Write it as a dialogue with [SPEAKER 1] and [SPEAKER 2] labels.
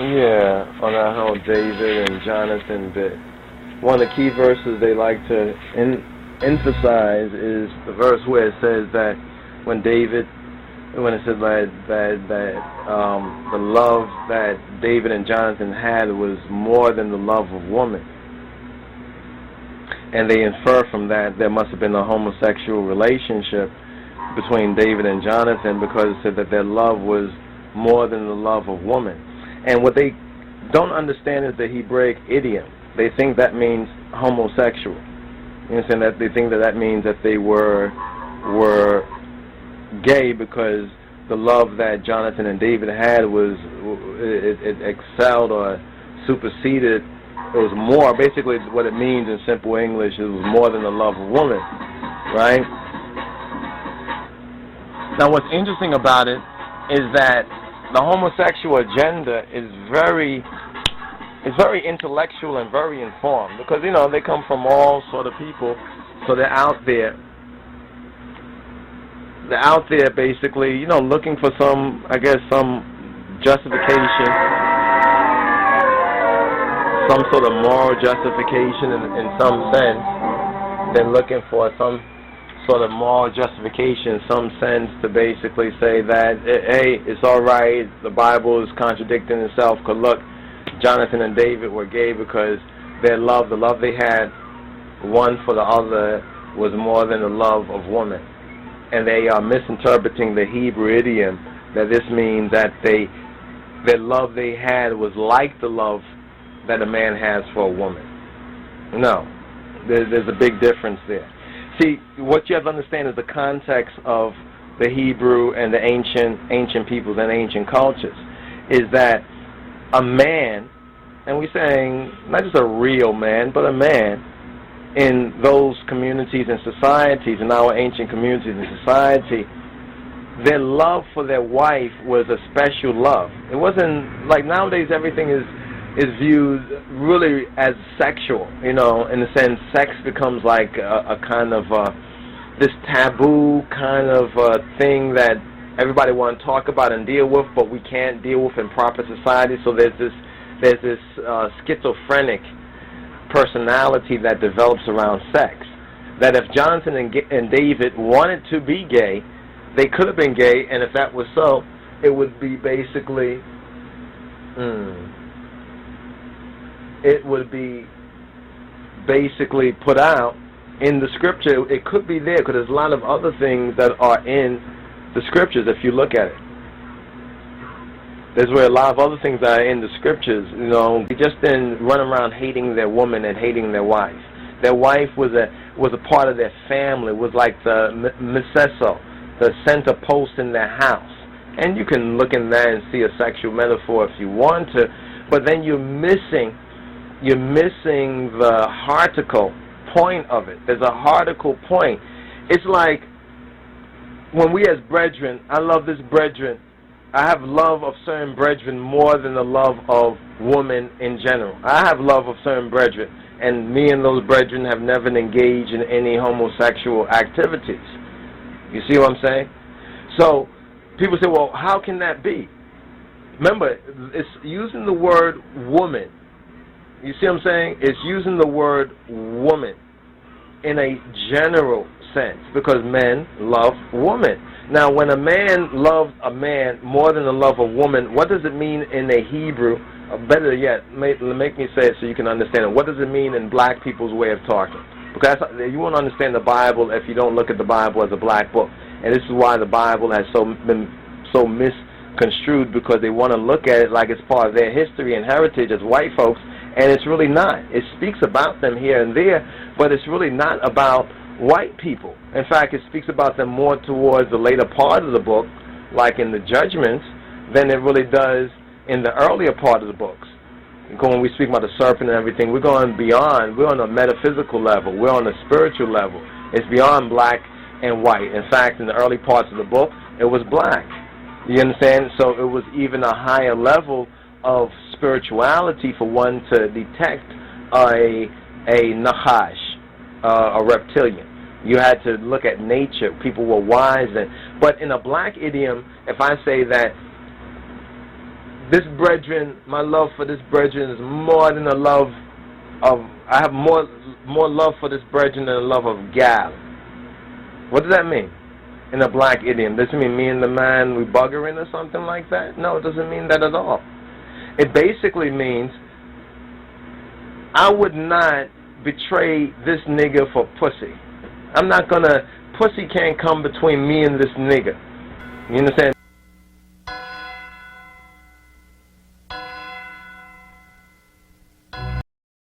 [SPEAKER 1] Yeah, on that whole David and Jonathan bit. One of the key verses they like to emphasize is the verse where it says that when it says that the love that David and Jonathan had was more than the love of woman. And they infer from that there must have been a homosexual relationship between David and Jonathan, because it said that their love was more than the love of woman. And what they don't understand is the Hebraic idiom. They think that means homosexual. You understand that? They think that means that they were gay, because the love that Jonathan and David had it excelled or superseded. It was more. Basically, what it means in simple English, it was more than the love of woman, right? Now, what's interesting about it is that the homosexual agenda is very intellectual and very informed, because they come from all sort of people, so they're out there. They're out there basically, looking for some justification, some sort of moral justification in some sense. They're looking for some sort of moral justification in some sense to basically say that, hey, it's all right, the Bible is contradicting itself, because look, Jonathan and David were gay because the love they had, one for the other, was more than the love of woman. And they are misinterpreting the Hebrew idiom that this means that the love they had was like the love that a man has for a woman. No, there's a big difference there. See, what you have to understand is the context of the Hebrew and the ancient peoples and ancient cultures is that a man, and we're saying not just a real man, but a man in those communities and societies, in our ancient communities and society, their love for their wife was a special love. It wasn't like nowadays everything is viewed really as sexual, in the sense sex becomes like a kind of this taboo kind of thing that everybody want to talk about and deal with, but we can't deal with in proper society. So there's this schizophrenic personality that develops around sex, that if Jonathan and David wanted to be gay, they could have been gay, and if that was so, it would be basically put out in the scripture. It could be there because there's a lot of other things that are in the scriptures if you look at it. There's where a lot of other things that are in the scriptures. They just didn't run around hating their woman and hating their wife. Their wife was a part of their family, was like the misseso, the center post in their house. And you can look in there and see a sexual metaphor if you want to, but then you're missing the heartical point of it. There's a heartical point. It's like when we as brethren, I love this brethren, I have love of certain brethren more than the love of women in general. I have love of certain brethren, and me and those brethren have never engaged in any homosexual activities. You see what I'm saying? So people say, well, how can that be? Remember, it's using the word woman. You see what I'm saying? It's using the word woman in a general sense, because men love women. Now, when a man loves a man more than the love of woman, what does it mean in the Hebrew? Better yet, make me say it so you can understand it. What does it mean in black people's way of talking? Because you won't understand the Bible if you don't look at the Bible as a black book. And this is why the Bible has been so misconstrued, because they want to look at it like it's part of their history and heritage as white folks, and it's really not. It speaks about them here and there, but it's really not about white people. In fact, it speaks about them more towards the later part of the book, like in the Judgments, than it really does in the earlier part of the books. When we speak about the serpent and everything, we're going beyond. We're on a metaphysical level. We're on a spiritual level. It's beyond black and white. In fact, in the early parts of the book, it was black. You understand? So it was even a higher level of spirituality for one to detect a nachash, a reptilian. You had to look at nature. People were wise. But in a black idiom, if I say that this brethren, my love for this brethren is more than a love of, I have more love for this brethren than a love of gal. What does that mean in a black idiom? Does it mean me and the man we buggering or something like that? No, it doesn't mean that at all. It basically means I would not betray this nigga for pussy. I'm not gonna, pussy can't come between me and this nigga. You understand?